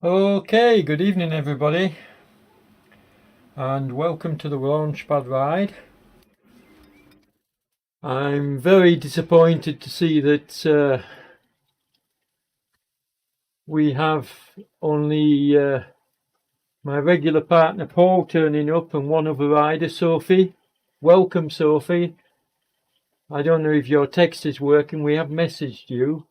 Okay, good evening everybody, and welcome to the Launchpad ride. I'm very disappointed to see that we have only my regular partner Paul turning up and one other rider, Sophie. Welcome, Sophie. I don't know if your text is working. We have messaged you,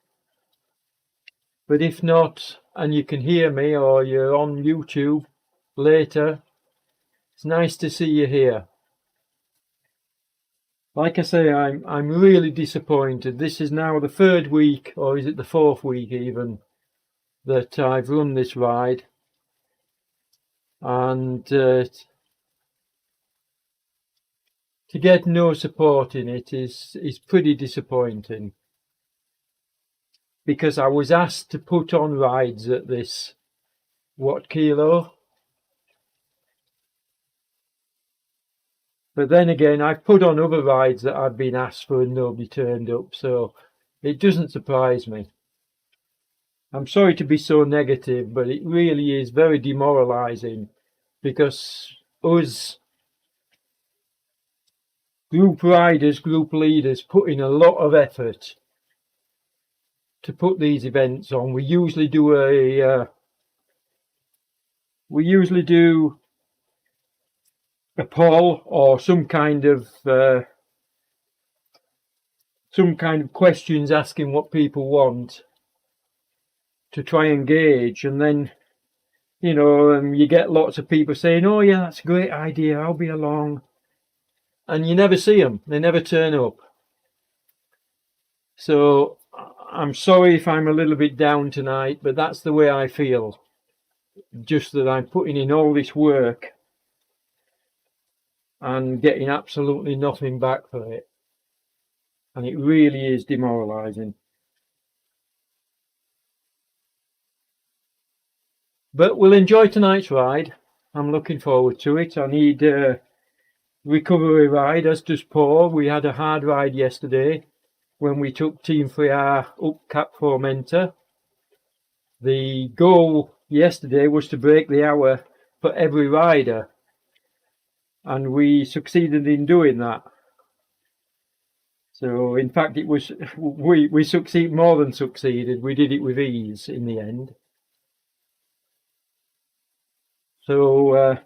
but if not, and you can hear me or you're on YouTube later, it's nice to see you here. Like I say, I'm really disappointed. This is now the third week, or is it the fourth week even, that I've run this ride, and to get no support in it is pretty disappointing. Because I was asked to put on rides at this kilo, but then again I've put on other rides that I've been asked for and nobody turned up, so it doesn't surprise me. I'm sorry to be so negative, but it really is very demoralizing, because us group riders, group leaders, put in a lot of effort to put these events on. We usually do a poll or some kind of questions asking what people want to try and gauge, and then you get lots of people saying, "Oh yeah, that's a great idea, I'll be along," and you never see them. They never turn up. So I'm sorry if I'm a little bit down tonight, but that's the way I feel. Just that I'm putting in all this work and getting absolutely nothing back for it. And it really is demoralizing. But we'll enjoy tonight's ride. I'm looking forward to it. I need a recovery ride, as does Paul. We had a hard ride yesterday when we took Team 3R up Cap Formenta. The goal yesterday was to break the hour for every rider, and we succeeded in doing that. So in fact it was we more than succeeded. We did it with ease in the end. So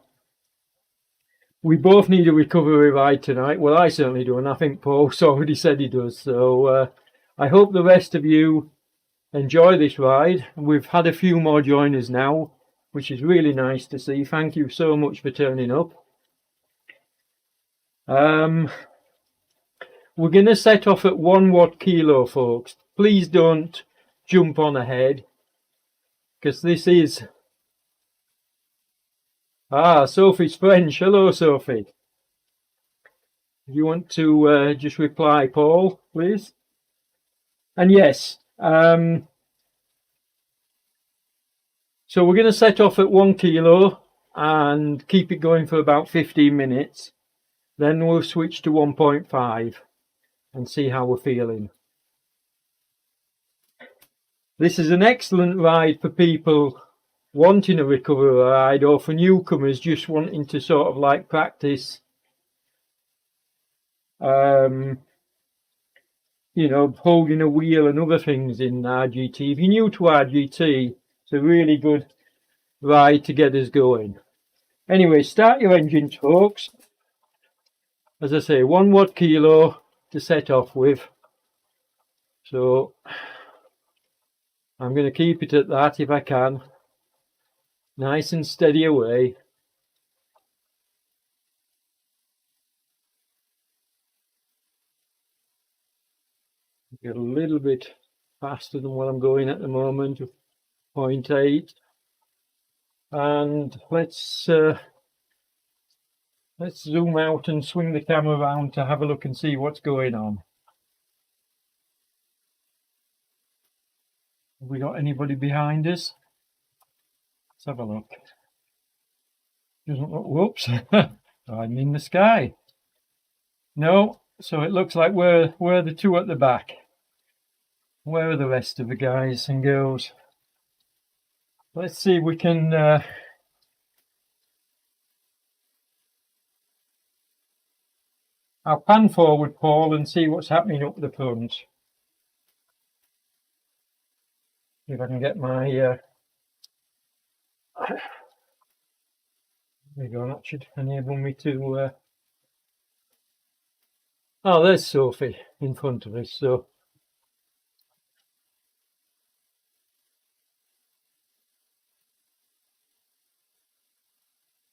we both need a recovery ride tonight. Well, I certainly do, and I think Paul's already said he does. So I hope the rest of you enjoy this ride. We've had a few more join us now, which is really nice to see. Thank you so much for turning up. We're going to set off at 1 kilo, folks. Please don't jump on ahead, because this is... Sophie's French. Hello, Sophie. If you want to just reply, Paul, please. And yes, so we're going to set off at 1 kilo and keep it going for about 15 minutes. Then we'll switch to 1.5 and see how we're feeling. This is an excellent ride for people wanting a recovery ride, or for newcomers just wanting to sort of like practice holding a wheel and other things in RGT. If you're new to RGT, it's a really good ride to get us going. Anyway, start your engines, folks. As I say, 1 kilo to set off with. So I'm going to keep it at that if I can. Nice and steady away. Get a little bit faster than what I'm going at the moment, 0.8. And let's zoom out and swing the camera around to have a look and see what's going on. Have we got anybody behind us? Let's have a look. Doesn't look, whoops, I'm in the sky. No, so it looks like we're the two at the back. Where are the rest of the guys and girls? Let's see if we can I'll pan forward, Paul, and see what's happening up the front. If I can get my there you go, that should enable me to oh, there's Sophie in front of us, so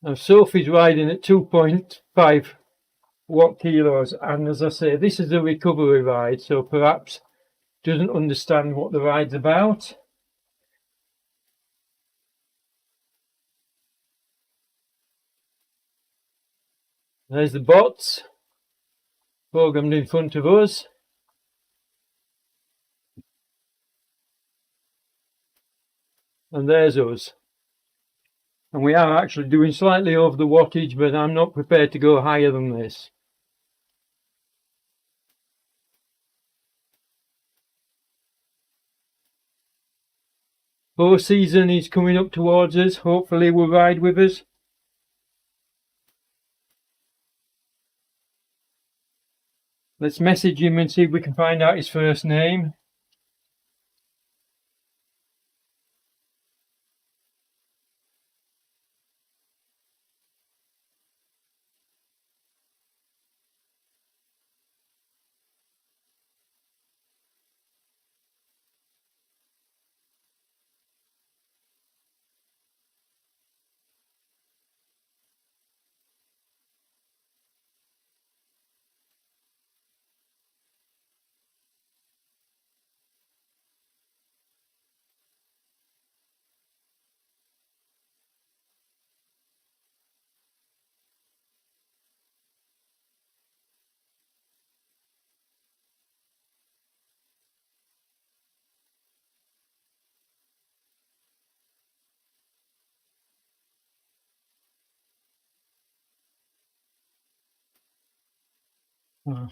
now Sophie's riding at 2.5 watt kilos, and as I say, this is a recovery ride, so perhaps doesn't understand what the ride's about. There's the bots programmed in front of us. And there's us. And we are actually doing slightly over the wattage, but I'm not prepared to go higher than this. Four season is coming up towards us. Hopefully will ride with us. Let's message him and see if we can find out his first name. Oh.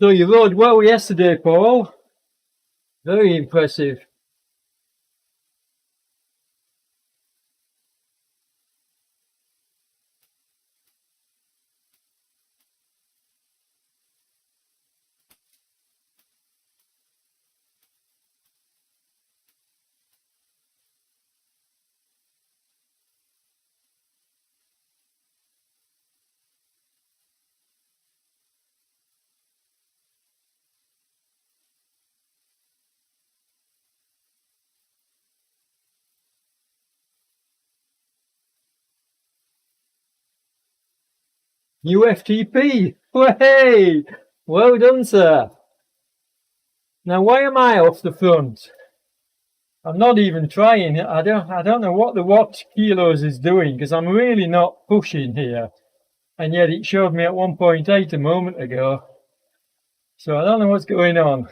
So you rode well yesterday, Paul. Very impressive. New FTP. Hey, well done, sir. Now, why am I off the front? I'm not even trying. I don't know what the watt kilos is doing because I'm really not pushing here. And yet it showed me at 1.8 a moment ago. So I don't know what's going on.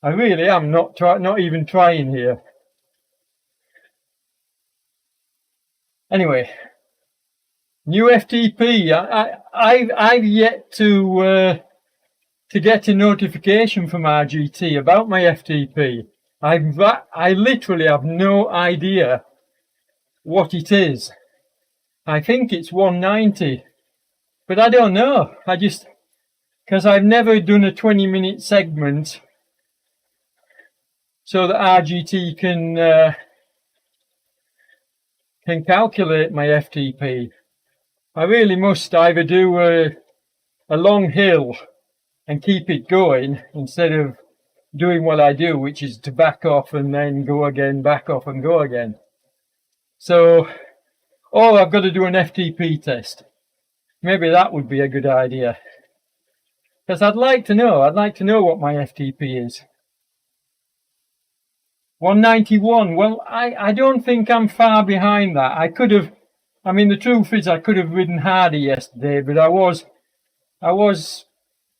I really am not even trying here. Anyway, new FTP. I've yet to get a notification from RGT about my FTP. I literally have no idea what it is. I think it's 190, but I don't know. Because I've never done a 20-minute segment so that RGT can calculate my FTP. I really must either do a long hill and keep it going instead of doing what I do, which is to back off and then go again, back off and go again. So, I've got to do an FTP test. Maybe that would be a good idea. Because I'd like to know what my FTP is. 191. Well, I don't think I'm far behind that. The truth is I could have ridden harder yesterday, but I was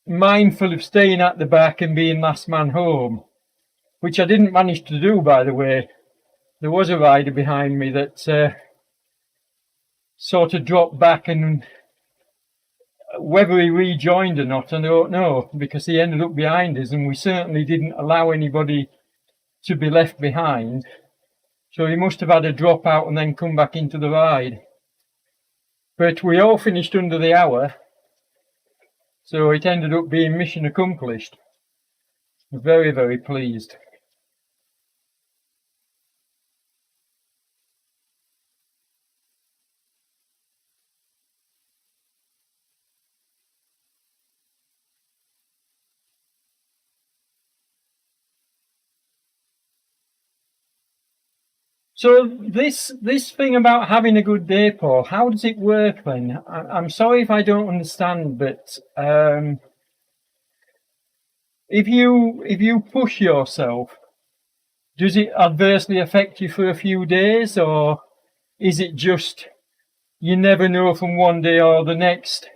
mindful of staying at the back and being last man home, which I didn't manage to do, by the way. There was a rider behind me that sort of dropped back, and whether he rejoined or not, I don't know, because he ended up behind us, and we certainly didn't allow anybody to be left behind. So he must have had a drop out and then come back into the ride. But we all finished under the hour, so it ended up being mission accomplished. Very, very pleased. So this thing about having a good day, Paul, how does it work then? I'm sorry if I don't understand, but if you push yourself, does it adversely affect you for a few days, or is it just you never know from one day or the next?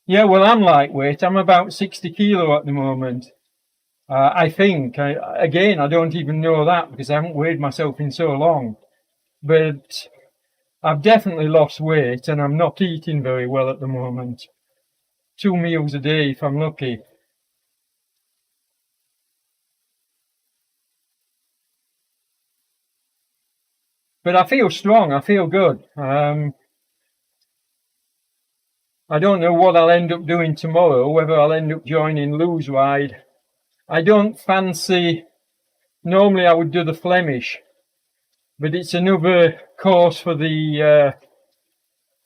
Yeah, well, I'm lightweight. I'm about 60 kilo at the moment. I think. I don't even know that because I haven't weighed myself in so long. But I've definitely lost weight and I'm not eating very well at the moment. 2 meals a day if I'm lucky. But I feel strong. I feel good. I don't know what I'll end up doing tomorrow, whether I'll end up joining Lou's ride. I don't fancy, normally I would do the Flemish, but it's another course for the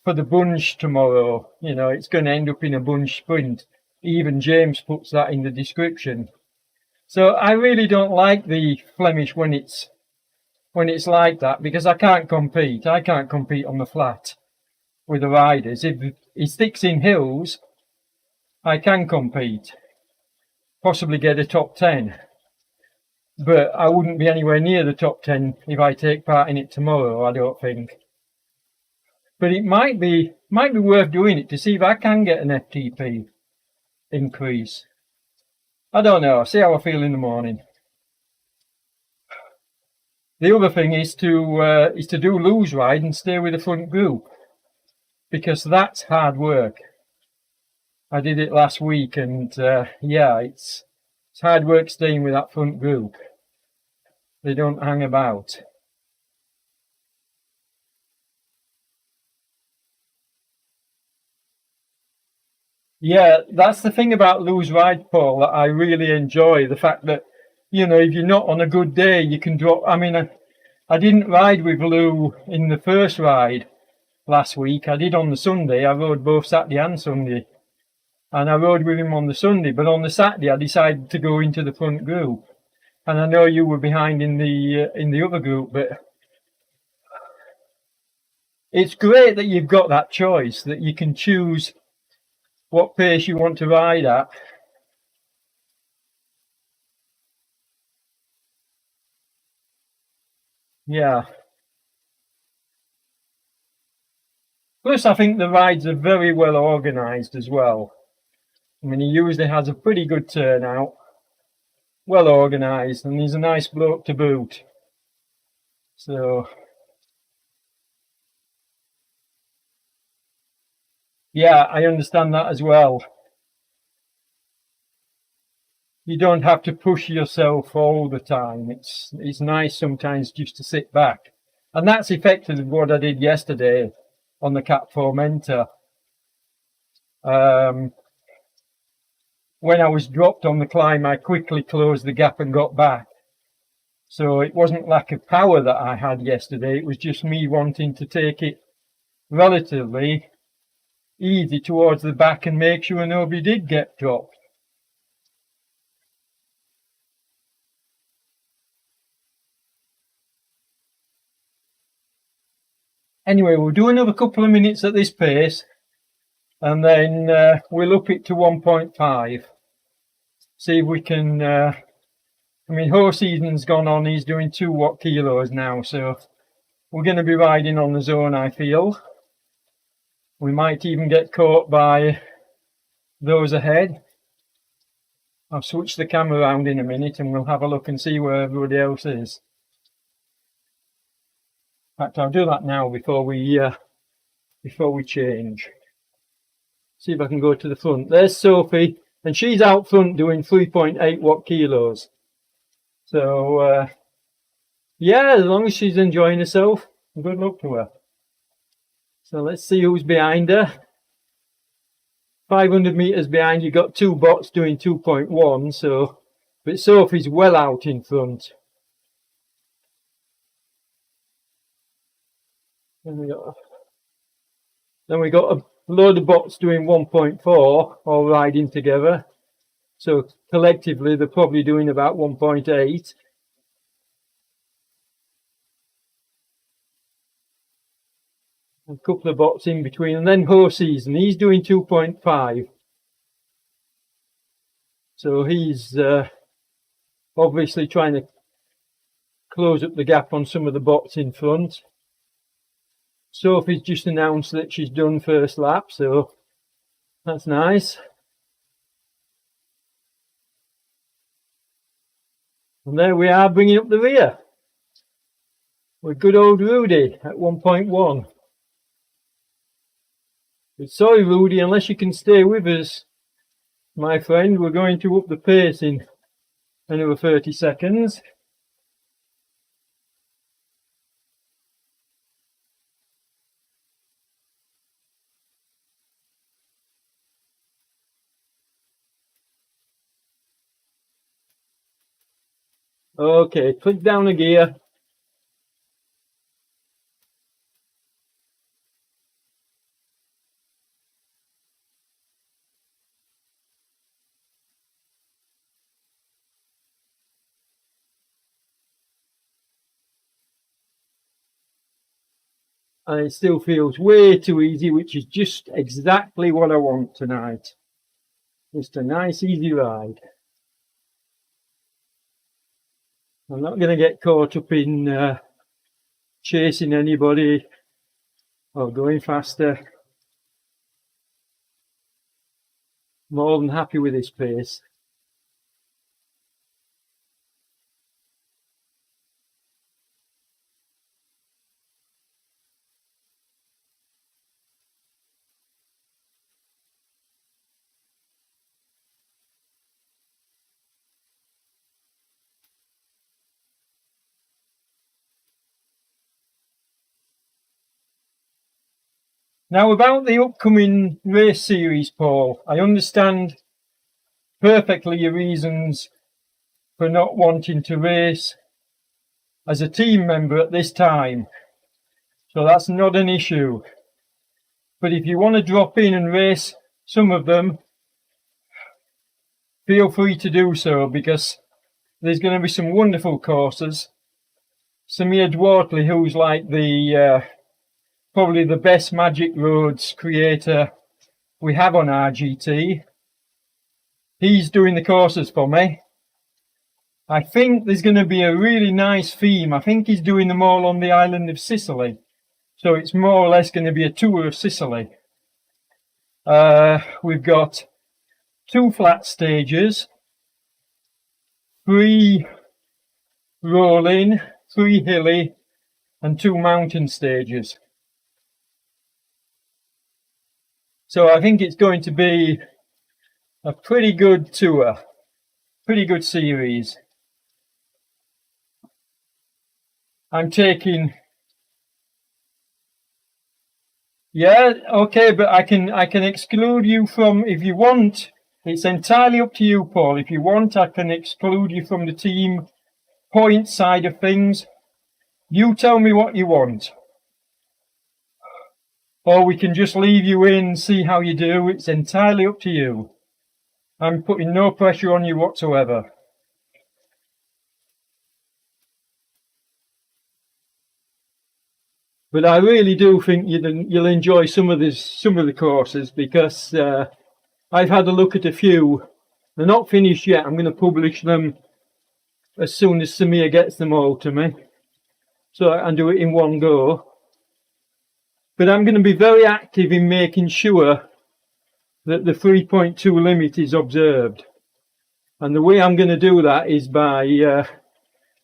bunch tomorrow. You know, it's going to end up in a bunch sprint. Even James puts that in the description. So I really don't like the Flemish when it's like that, because I can't compete. I can't compete on the flat with the riders. If he sticks in hills, I can compete. Possibly get a top 10, but I wouldn't be anywhere near the top 10 if I take part in it tomorrow, I don't think. But it might be worth doing it to see if I can get an FTP increase. I don't know. I'll see how I feel in the morning. The other thing is to do Lou's ride and stay with the front group, because that's hard work. I did it last week, and yeah, it's hard work staying with that front group. They don't hang about. Yeah, that's the thing about Lou's ride, Paul, that I really enjoy. The fact that, you know, if you're not on a good day, you can drop. I mean, I didn't ride with Lou in the first ride last week. I did on the Sunday. I rode both Saturday and Sunday. And I rode with him on the Sunday. But on the Saturday, I decided to go into the front group. And I know you were behind in the other group, but it's great that you've got that choice, that you can choose what pace you want to ride at. Yeah. Plus, I think the rides are very well organised as well. I mean, he usually has a pretty good turnout, well organised, and he's a nice bloke to boot. So, yeah, I understand that as well. You don't have to push yourself all the time. It's nice sometimes just to sit back. And that's effectively what I did yesterday on the Cat Fomenta. When I was dropped on the climb, I quickly closed the gap and got back. So it wasn't lack of power that I had yesterday. It was just me wanting to take it relatively easy towards the back and make sure nobody did get dropped. Anyway, we'll do another couple of minutes at this pace, and then we'll up it to 1.5. See if we can. I mean, horse season's gone on. He's doing 2 watt kilos now, so we're going to be riding on the zone, I feel. We might even get caught by those ahead. I'll switch the camera around in a minute and we'll have a look and see where everybody else is. In fact, I'll do that now before we change. See if I can go to the front. There's Sophie, and she's out front doing 3.8 watt kilos. So yeah, as long as she's enjoying herself, good luck to her. So let's see who's behind her. 500 meters behind, you got 2 bots doing 2.1. So, but Sophie's well out in front. Then we got a load of bots doing 1.4, all riding together. So collectively, they're probably doing about 1.8. A couple of bots in between, and then horse season, he's doing 2.5. So he's obviously trying to close up the gap on some of the bots in front. Sophie's just announced that she's done first lap, so that's nice. And there we are, bringing up the rear with good old Rudy at 1.1. But sorry, Rudy, unless you can stay with us, my friend, we're going to up the pace in another 30 seconds. Okay, click down a gear. And it still feels way too easy, which is just exactly what I want tonight. Just a nice, easy ride. I'm not going to get caught up in chasing anybody or going faster. More than happy with this pace. Now, about the upcoming race series, Paul, I understand perfectly your reasons for not wanting to race as a team member at this time, so that's not an issue. But if you want to drop in and race some of them, feel free to do so, because there's going to be some wonderful courses. Samir Dwortley, who's like the probably the best magic roads creator we have on RGT, he's doing the courses for me. I think there's going to be a really nice theme. I think he's doing them all on the island of Sicily, so it's more or less going to be a tour of Sicily. We've got 2 flat stages, 3 rolling, 3 hilly, and 2 mountain stages. So I think it's going to be a pretty good tour, pretty good series. I'm taking, yeah, okay, but I can exclude you from, if you want. It's entirely up to you, Paul. If you want, I can exclude you from the team point side of things. You tell me what you want. Or we can just leave you in, see how you do. It's entirely up to you. I'm putting no pressure on you whatsoever. But I really do think you'll enjoy some of the courses, because I've had a look at a few. They're not finished yet. I'm going to publish them as soon as Samir gets them all to me, so I can do it in one go. But I'm going to be very active in making sure that the 3.2 limit is observed. And the way I'm going to do that is by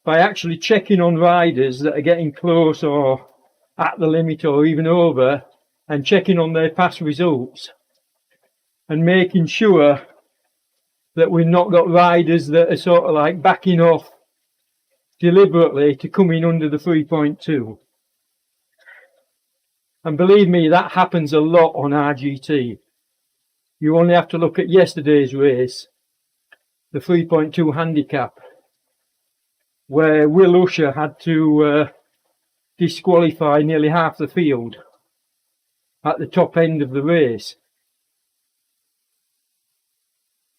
actually checking on riders that are getting close or at the limit or even over, and checking on their past results, and making sure that we've not got riders that are sort of like backing off deliberately to come in under the 3.2. And believe me, that happens a lot on RGT. You only have to look at yesterday's race, the 3.2 handicap, where Will Usher had to disqualify nearly half the field at the top end of the race.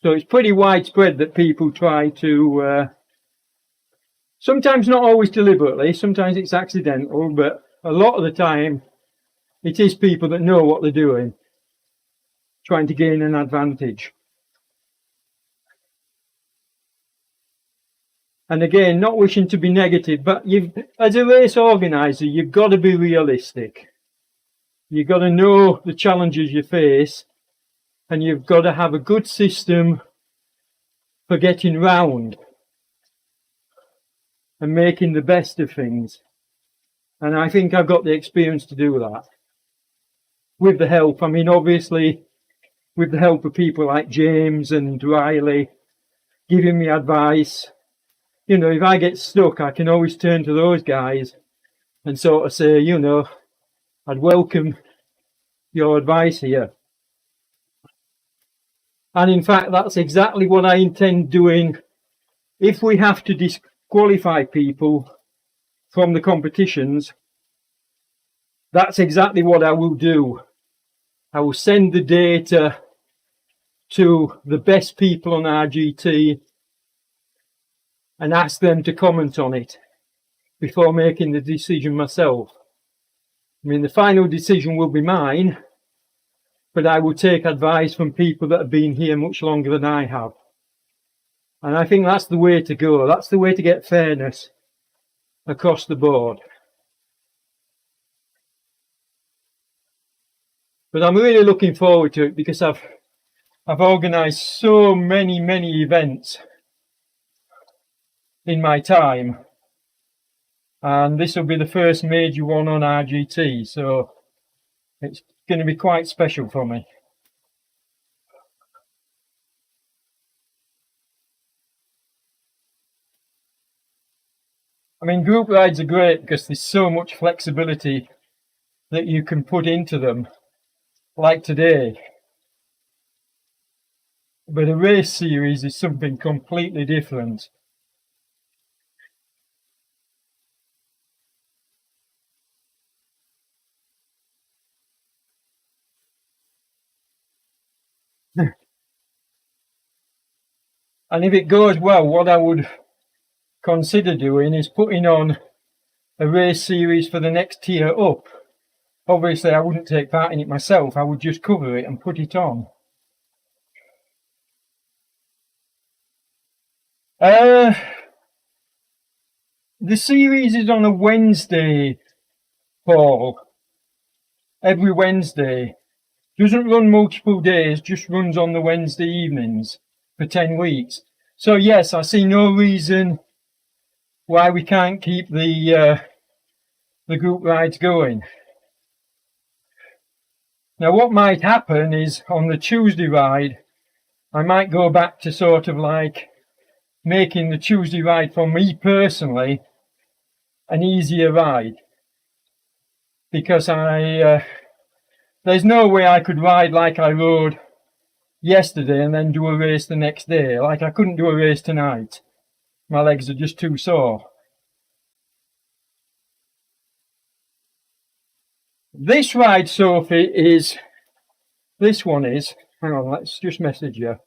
So it's pretty widespread that people try to, sometimes not always deliberately, sometimes it's accidental, but a lot of the time it is people that know what they're doing, trying to gain an advantage. And again, not wishing to be negative, but as a race organiser, you've got to be realistic. You've got to know the challenges you face, and you've got to have a good system for getting round and making the best of things. And I think I've got the experience to do that. With the help, I mean, obviously, with the help of people like James and Riley giving me advice. You know, if I get stuck, I can always turn to those guys and sort of say, you know, I'd welcome your advice here. And in fact, that's exactly what I intend doing. If we have to disqualify people from the competitions, that's exactly what I will do. I will send the data to the best people on RGT and ask them to comment on it before making the decision myself. I mean, the final decision will be mine, but I will take advice from people that have been here much longer than I have. And I think that's the way to go. That's the way to get fairness across the board. But I'm really looking forward to it, because I've organised so many events in my time, and this will be the first major one on RGT, so it's going to be quite special for me. I mean, group rides are great because there's so much flexibility that you can put into them. like today. But a race series is something completely different. And if it goes well, what I would consider doing is putting on a race series for the next tier up. Obviously, I wouldn't take part in it myself. I would just cover it and put it on. The series is on a Wednesday, Paul. Every Wednesday. Doesn't run multiple days, just runs on the Wednesday evenings for 10 weeks. So yes, I see no reason why we can't keep the group rides going. Now what might happen is on the Tuesday ride, I might go back to sort of like making the Tuesday ride for me personally an easier ride, because there's no way I could ride like I rode yesterday and then do a race the next day. Like I couldn't do a race tonight. My legs are just too sore. This ride, Sophie, is, this one is, hang on, let's just message you.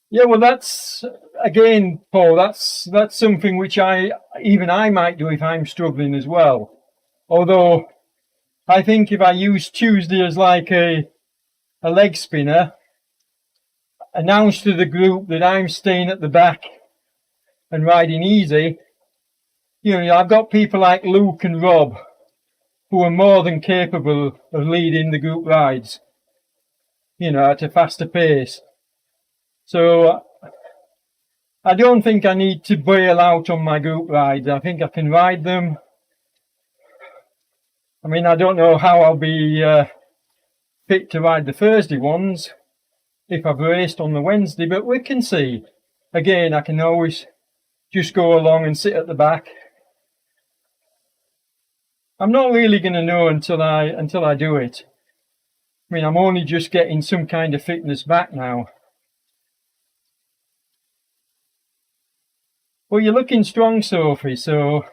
Yeah, well, that's again, Paul. That's something which I might do if I'm struggling as well. Although I think if I use Tuesday as like a leg spinner, announce to the group that I'm staying at the back and riding easy, I've got people like Luke and Rob who are more than capable of leading the group rides, at a faster pace. So I don't think I need to bail out on my group rides. I think I can ride them. I mean, I don't know how I'll be fit to ride the Thursday ones if I've raced on the Wednesday, but we can see. Again, I can always just go along and sit at the back. I'm not really going to know until I do it. I mean, I'm only just getting some kind of fitness back now. Well, you're looking strong, Sophie, so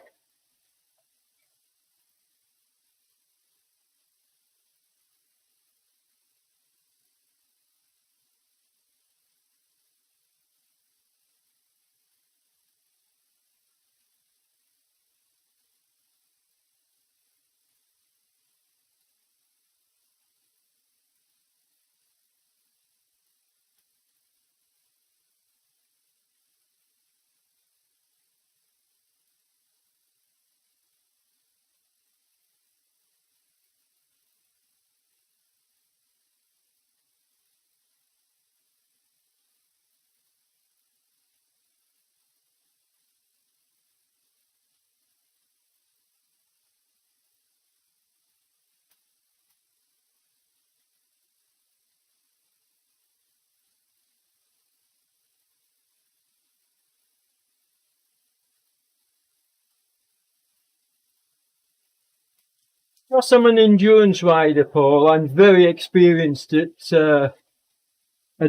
Because I'm an endurance rider, Paul, I'm very experienced at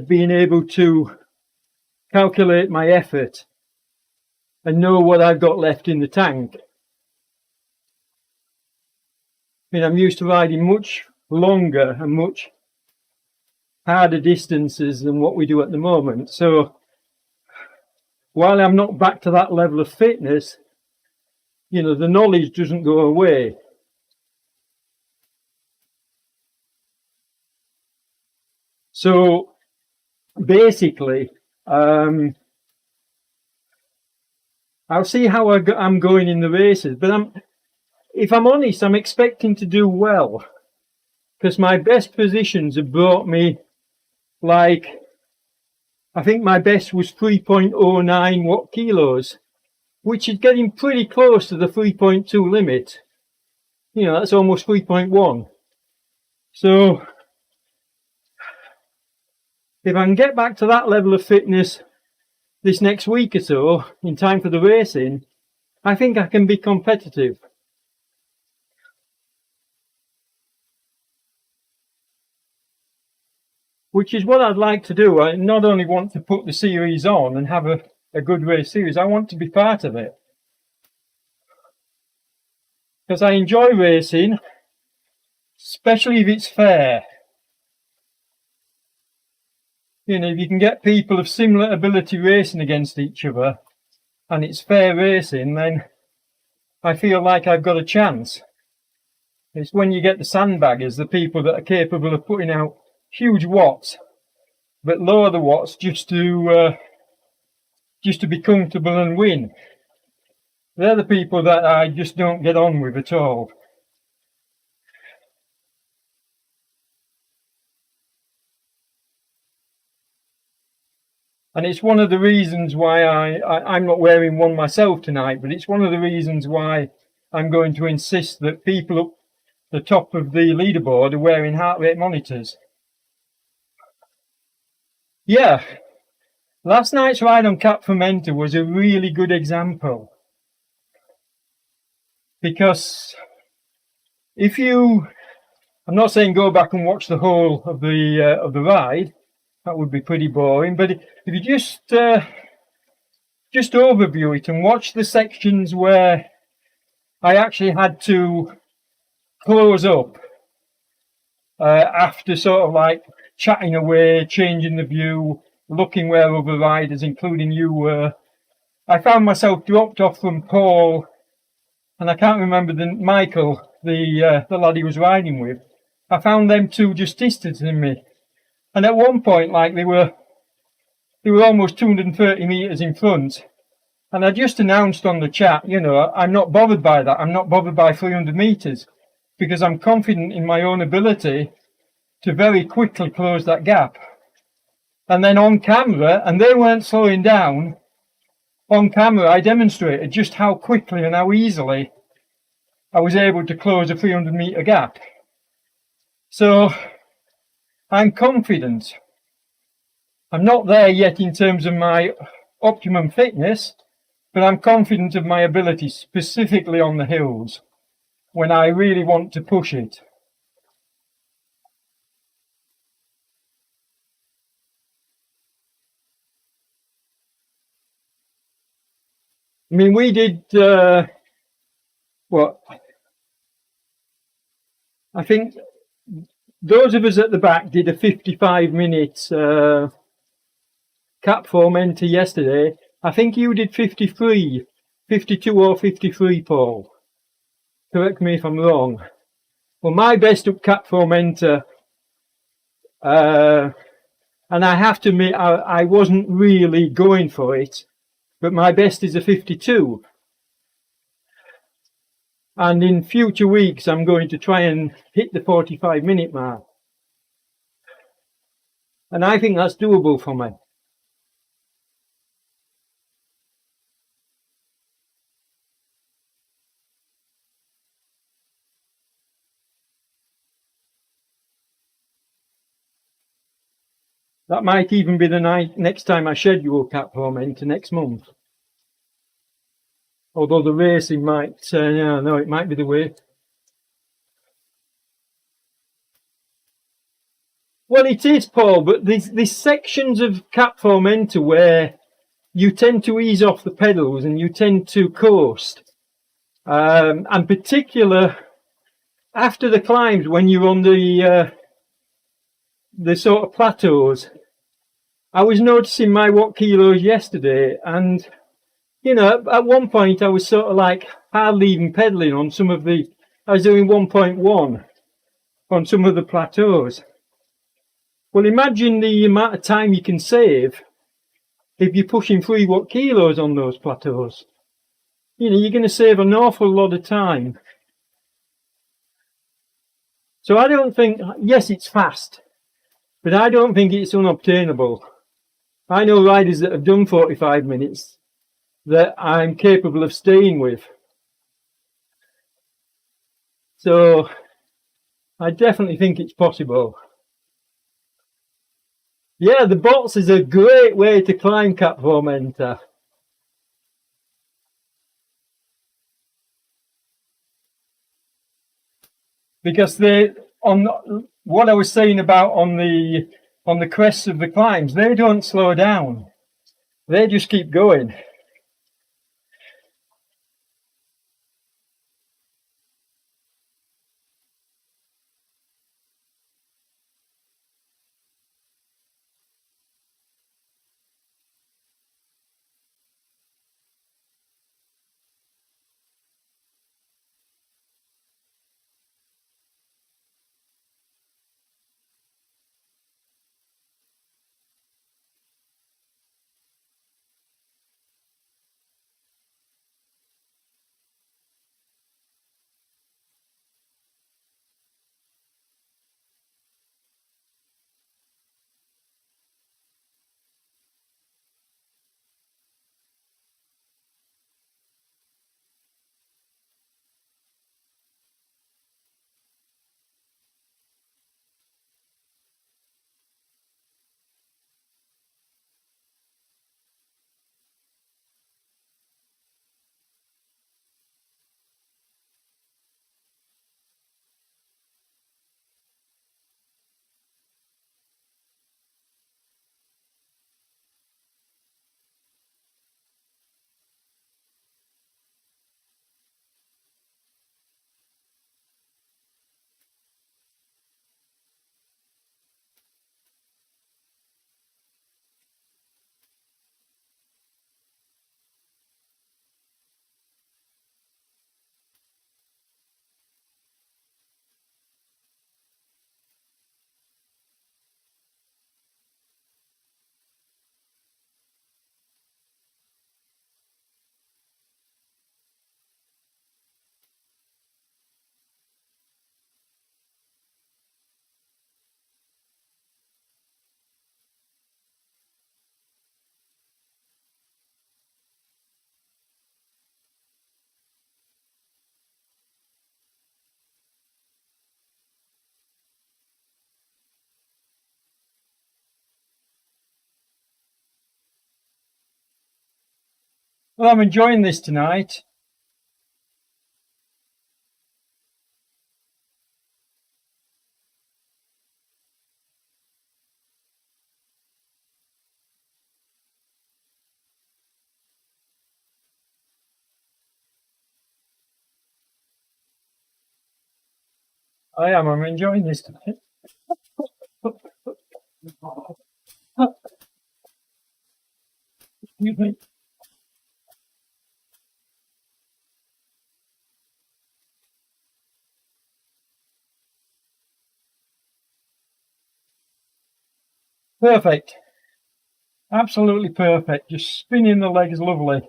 being able to calculate my effort and know what I've got left in the tank. I mean, I'm used to riding much longer and much harder distances than what we do at the moment. So while I'm not back to that level of fitness, you know, the knowledge doesn't go away. So basically, I'll see how I'm going in the races, but if I'm honest, I'm expecting to do well, because my best positions have brought me, like, I think my best was 3.09 watt kilos, which is getting pretty close to the 3.2 limit. You know, that's almost 3.1. So if I can get back to that level of fitness this next week or so, in time for the racing, I think I can be competitive. Which is what I'd like to do. I not only want to put the series on and have a good race series, I want to be part of it. Because I enjoy racing, especially if it's fair. You know, if you can get people of similar ability racing against each other and it's fair racing, then I feel like I've got a chance. It's when you get the sandbaggers, the people that are capable of putting out huge watts but lower the watts just to be comfortable and win. They're the people that I just don't get on with at all. And it's one of the reasons why I'm not wearing one myself tonight, but it's one of the reasons why I'm going to insist that people up the top of the leaderboard are wearing heart rate monitors. Yeah, last night's ride on Cap Fermenta was a really good example. Because if you, I'm not saying go back and watch the whole of the ride, that would be pretty boring, but if you just overview it and watch the sections where I actually had to close up after sort of like chatting away, changing the view, looking where other riders, including you, were, I found myself dropped off from Paul, and I can't remember Michael, the lad he was riding with. I found them two just distancing me, and at one point, like they were almost 230 meters in front, and I just announced on the chat, you know, I'm not bothered by that. I'm not bothered by 300 meters, because I'm confident in my own ability to very quickly close that gap. And then on camera, and they weren't slowing down, on camera I demonstrated just how quickly and how easily I was able to close a 300 meter gap. So I'm confident. I'm not there yet in terms of my optimum fitness, but I'm confident of my ability, specifically on the hills, when I really want to push it. I mean, we did, what? I think those of us at the back did a 55 minutes Cap Fermenta yesterday. I think you did 53, 52 or 53, Paul. Correct me if I'm wrong. Well, my best up Cap Fermenta, and I have to admit, I wasn't really going for it, but my best is a 52. And in future weeks, I'm going to try and hit the 45-minute mark. And I think that's doable for me. That might even be the night next time I schedule Cap Fermenta next month. Although the racing might, no, it might be the way. Well, it is, Paul, but there's sections of Cap Formenta where you tend to ease off the pedals and you tend to coast. And particular after the climbs, when you're on the sort of plateaus. I was noticing my watt kilos yesterday, and you know, at one point I was sort of like hardly even pedaling on some of the. I was doing 1.1 on some of the plateaus. Well, imagine the amount of time you can save if you're pushing 3 watt kilos on those plateaus. You know, you're going to save an awful lot of time. So I don't think, yes, it's fast, but I don't think it's unobtainable. I know riders that have done 45 minutes that I'm capable of staying with. So I definitely think it's possible. Yeah, the bots is a great way to climb Cap Formenta. Because they, on what I was saying about on the crests of the climbs, they don't slow down. They just keep going. Well, I'm enjoying this tonight. I'm enjoying this tonight. Excuse me. Perfect. Absolutely perfect. Just spinning the legs lovely.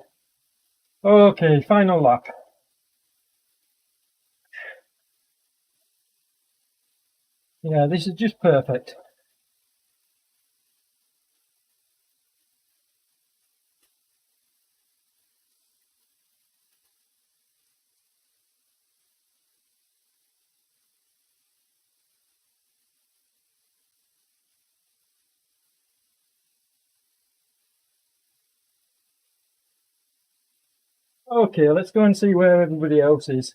Okay, final lap. Yeah, this is just perfect. Okay, let's go and see where everybody else is.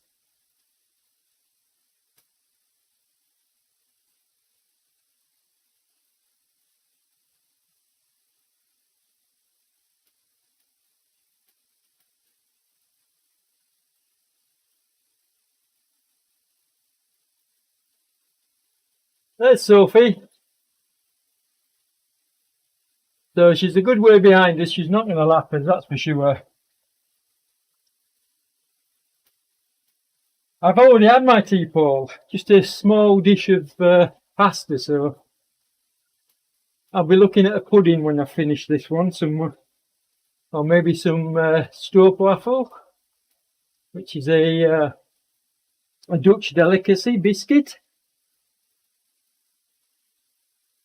There's Sophie. So she's a good way behind us. She's not going to lap us, that's for sure. I've already had my tea, Paul. Just a small dish of pasta, so I'll be looking at a pudding when I finish this one. Or maybe some stroopwafel, which is a Dutch delicacy biscuit.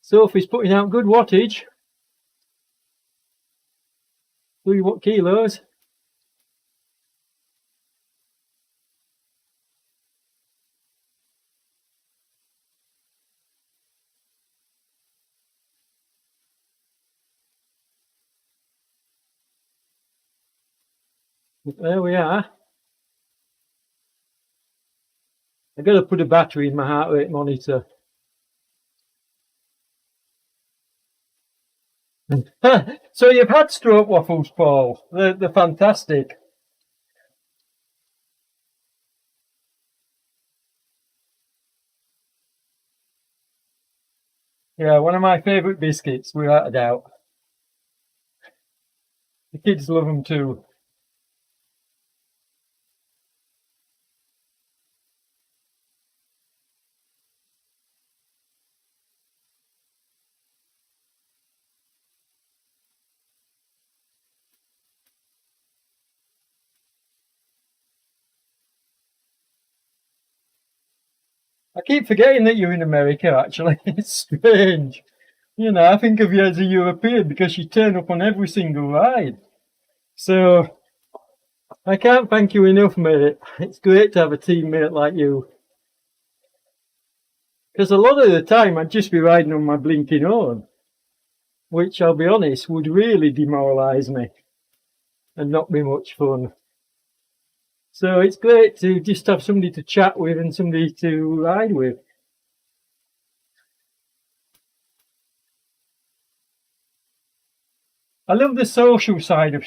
Sophie's putting out good wattage. 3 kilos. There we are. I've got to put a battery in my heart rate monitor. So you've had stroopwafels, Paul. They're fantastic. Yeah, one of my favourite biscuits, without a doubt. The kids love them too. I keep forgetting that you're in America, actually. It's strange. You know, I think of you as a European because you turn up on every single ride. So, I can't thank you enough, mate. It's great to have a teammate like you. Because a lot of the time I'd just be riding on my blinking own, which I'll be honest would really demoralise me and not be much fun. So it's great to just have somebody to chat with and somebody to ride with. I love the social side of.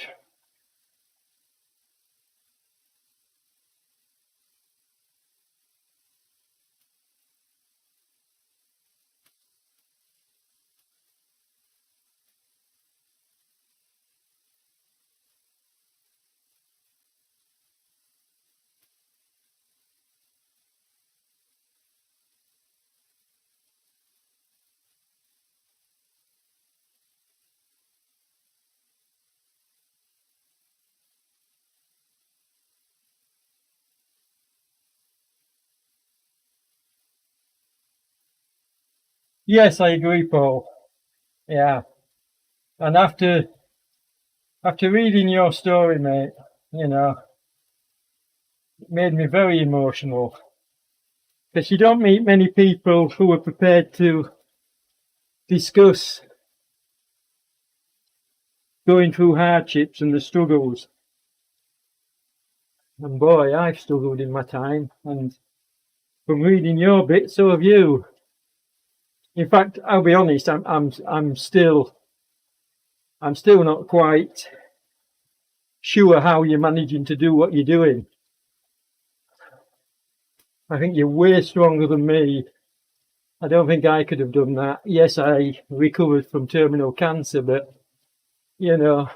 Yes, I agree, Paul. Yeah. And after reading your story, mate, you know, it made me very emotional. Because you don't meet many people who are prepared to discuss going through hardships and the struggles. And boy, I've struggled in my time, and from reading your bit, so have you. In fact, I'll be honest, I'm still not quite sure how you're managing to do what you're doing. I think you're way stronger than me. I don't think I could have done that. Yes, I recovered from terminal cancer, but you know,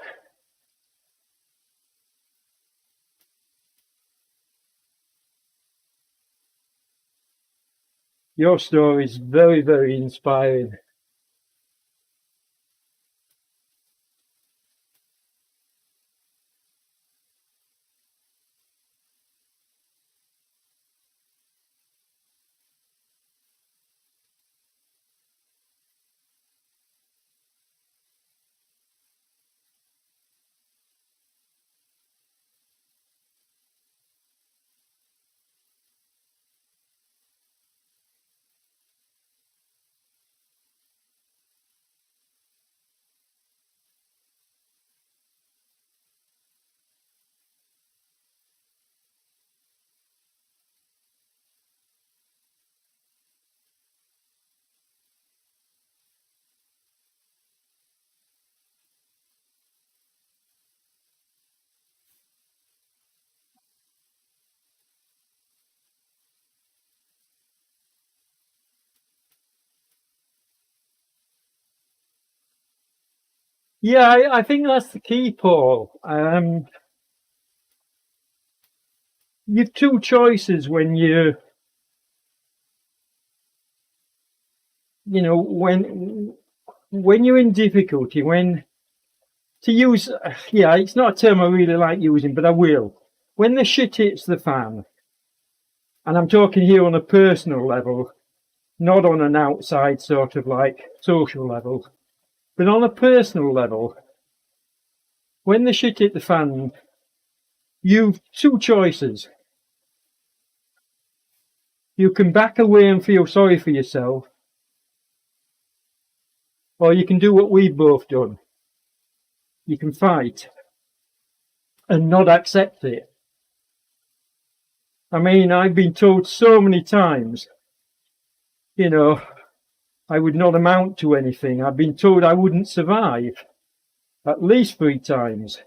your story is very, very inspiring. Yeah, I think that's the key, Paul. You've two choices when you know, when you're in difficulty, when to use, yeah, it's not a term I really like using, but I will. When the shit hits the fan, and I'm talking here on a personal level, not on an outside sort of like social level, but on a personal level, when the shit hit the fan, you've two choices. You can back away and feel sorry for yourself, or you can do what we've both done. You can fight and not accept it. I mean, I've been told so many times, you know, I would not amount to anything. I've been told I wouldn't survive at least 3 times.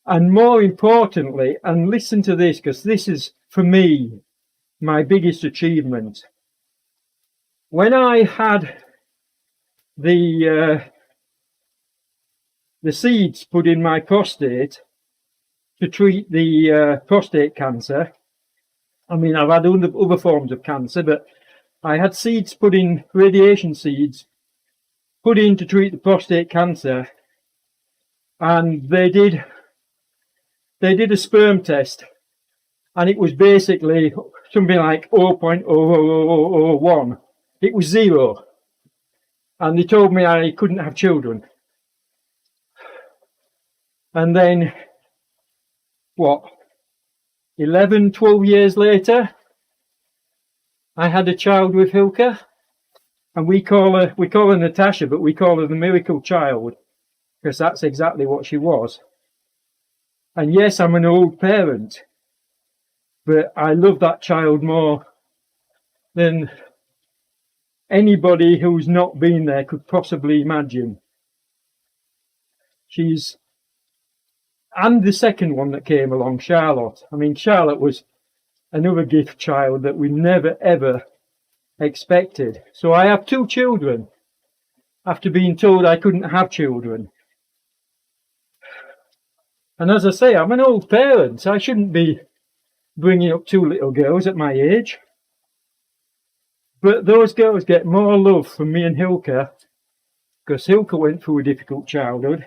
And more importantly, and listen to this, because this is, for me, my biggest achievement. When I had the seeds put in my prostate to treat the prostate cancer, I mean, I've had other forms of cancer, but I had seeds put in, radiation seeds, put in to treat the prostate cancer, and they did a sperm test, and it was basically something like 0.00001. It was 0, and they told me I couldn't have children. And then, what, 11, 12 years later, I had a child with Hilke, and we call her Natasha, but we call her the miracle child, because that's exactly what she was. And yes, I'm an old parent, but I love that child more than anybody who's not been there could possibly imagine. And the second one that came along, Charlotte. I mean, Charlotte was another gift child that we never ever expected. So I have 2 children after being told I couldn't have children. And as I say, I'm an old parent. I shouldn't be bringing up 2 little girls at my age. But those girls get more love from me and Hilke, because Hilke went through a difficult childhood.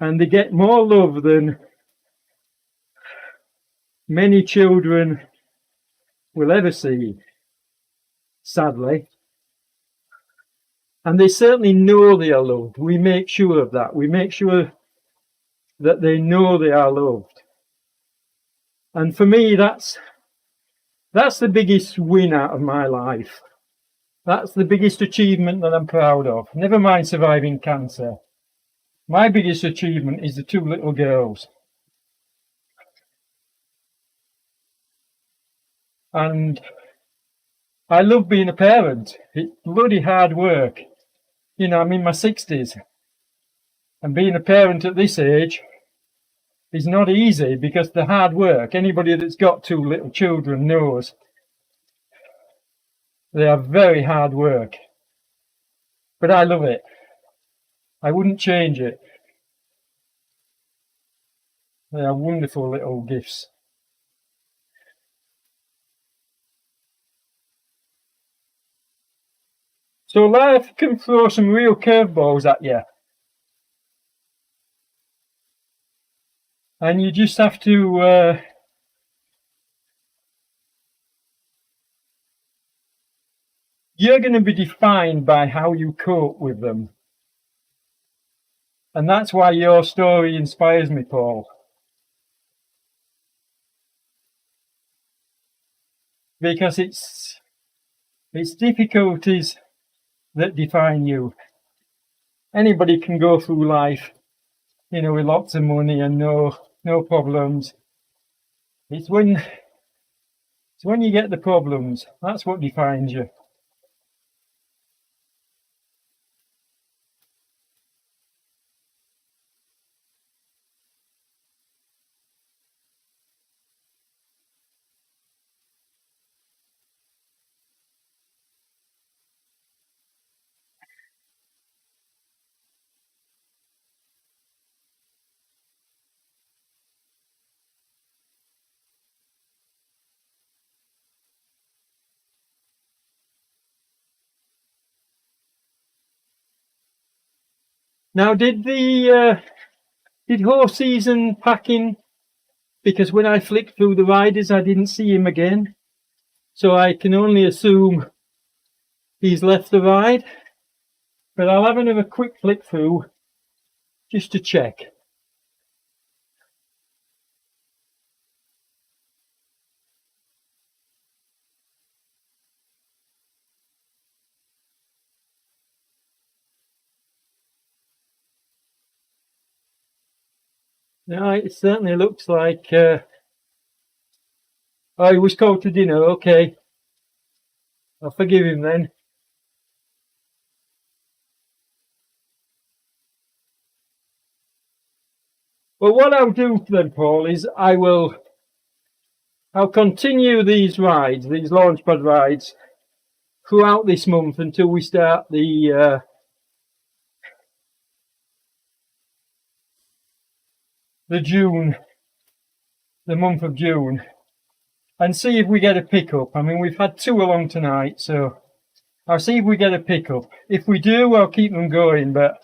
And they get more love than many children will ever see, sadly. And they certainly know they are loved. We make sure of that. We make sure that they know they are loved. And for me, that's the biggest win out of my life. That's the biggest achievement that I'm proud of. Never mind surviving cancer. My biggest achievement is the 2 little girls. And I love being a parent. It's bloody hard work. You know, I'm in my 60s. And being a parent at this age is not easy, because the hard work, anybody that's got 2 little children knows, they are very hard work. But I love it. I wouldn't change it. They are wonderful little gifts. So life can throw some real curveballs at you. And you just have to you're going to be defined by how you cope with them. And that's why your story inspires me, Paul. Because it's difficulties that define you. Anybody can go through life, you know, with lots of money and no problems. It's when you get the problems, that's what defines you. Now, did horse season packing? Because when I flicked through the riders, I didn't see him again. So I can only assume he's left the ride. But I'll have another quick flick through just to check. No, it certainly looks like... oh, he was called to dinner, okay. I'll forgive him then. Well, what I'll do then, Paul, is I'll continue these rides, these Launchpad rides, throughout this month until we start the month of June, and see if we get a pickup. I mean, we've had 2 along tonight, so I'll see if we get a pickup. If we do, I'll keep them going, but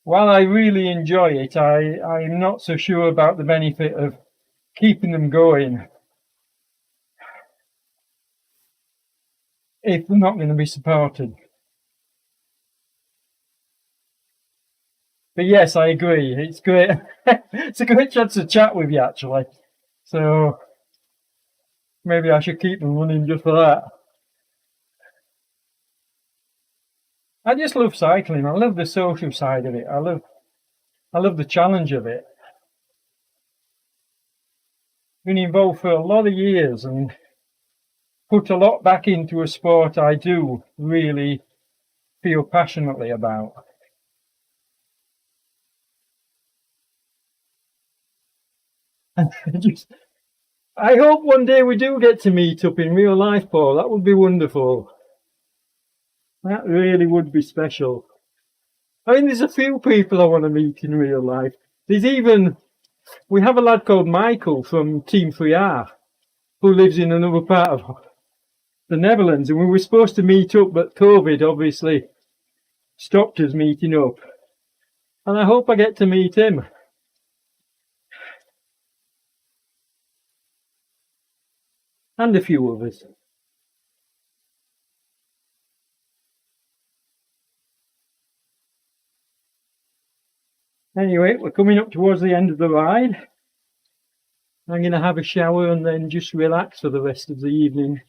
while I really enjoy it, I'm not so sure about the benefit of keeping them going if they're not going to be supported. But yes, I agree. It's great. It's a great chance to chat with you, actually. So maybe I should keep them running just for that. I just love cycling. I love the social side of it. I love the challenge of it. Been involved for a lot of years and put a lot back into a sport I do really feel passionately about. I hope one day we do get to meet up in real life, Paul. That would be wonderful. That really would be special. I mean, there's a few people I want to meet in real life. We have a lad called Michael from Team 3R who lives in another part of the Netherlands, and we were supposed to meet up, but COVID obviously stopped us meeting up. And I hope I get to meet him. And a few others. Anyway, we're coming up towards the end of the ride. I'm going to have a shower and then just relax for the rest of the evening.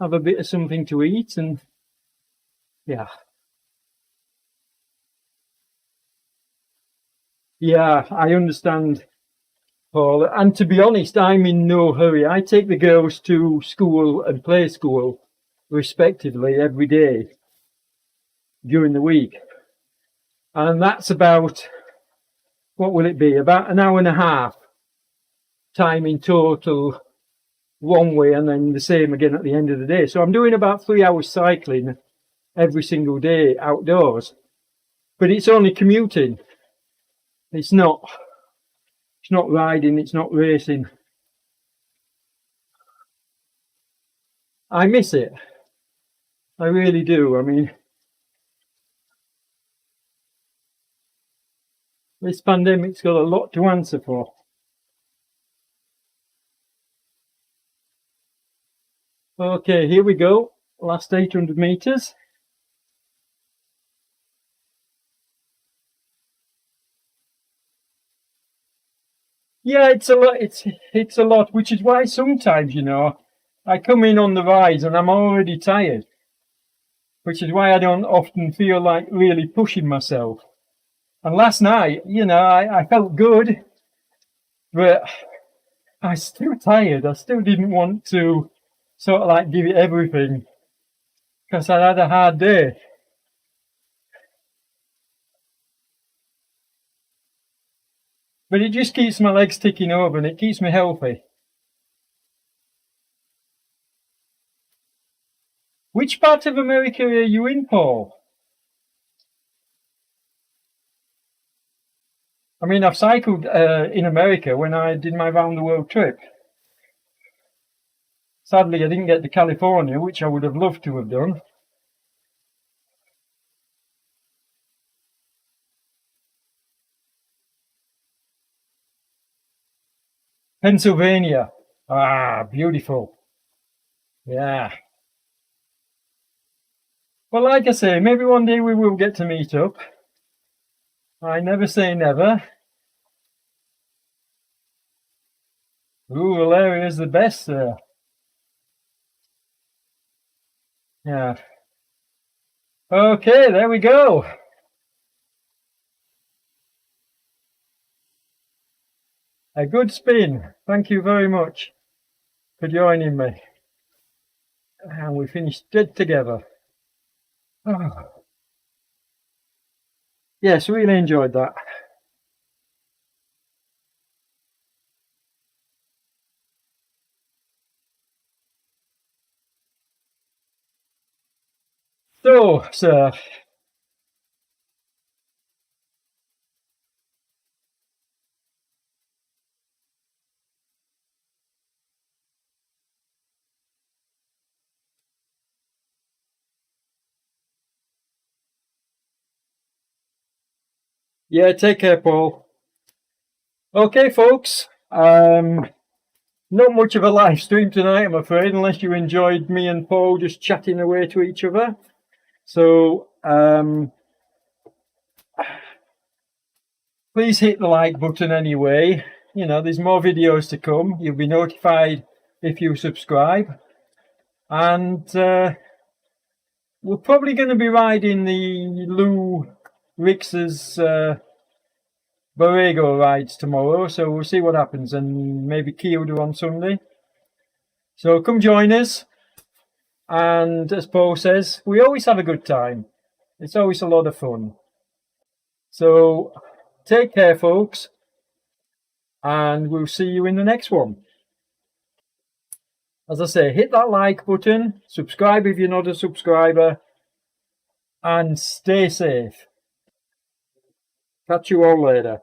Have a bit of something to eat and yeah. Yeah, I understand, Paul. And to be honest, I'm in no hurry. I take the girls to school and play school, respectively, every day during the week. And that's about, what will it be? About an hour and a half time in total one way, and then the same again at the end of the day. So I'm doing about 3 hours cycling every single day outdoors. But it's only commuting. It's not riding, it's not racing. I miss it. I really do. I mean, this pandemic's got a lot to answer for. Okay, here we go. Last 800 meters. Yeah, it's a lot. It's a lot, which is why sometimes, you know, I come in on the rides and I'm already tired, which is why I don't often feel like really pushing myself. And last night, you know, I felt good, but I was still tired. I still didn't want to sort of like give it everything because I had a hard day. But it just keeps my legs ticking over and it keeps me healthy. Which part of America are you in, Paul? I mean, I've cycled in America when I did my round the world trip. Sadly, I didn't get to California, which I would have loved to have done. Pennsylvania. Ah, beautiful. Yeah. Well, like I say, maybe one day we will get to meet up. I never say never. Rural area is the best there. Yeah. Okay, there we go. A good spin. Thank you very much for joining me. And we finished dead together. Oh. Yes, really enjoyed that. So, sir. Yeah, take care, Paul. Okay, folks. Not much of a live stream tonight, I'm afraid, unless you enjoyed me and Paul just chatting away to each other. So, please hit the like button anyway. You know, there's more videos to come. You'll be notified if you subscribe. And we're probably going to be riding the Lou Rix's Borrego rides tomorrow, so we'll see what happens, and maybe Kickr on Sunday. So come join us, and as Paul says, we always have a good time. It's always a lot of fun. So take care, folks, and we'll see you in the next one. As I say, hit that like button, subscribe if you're not a subscriber, and stay safe. Catch you all later.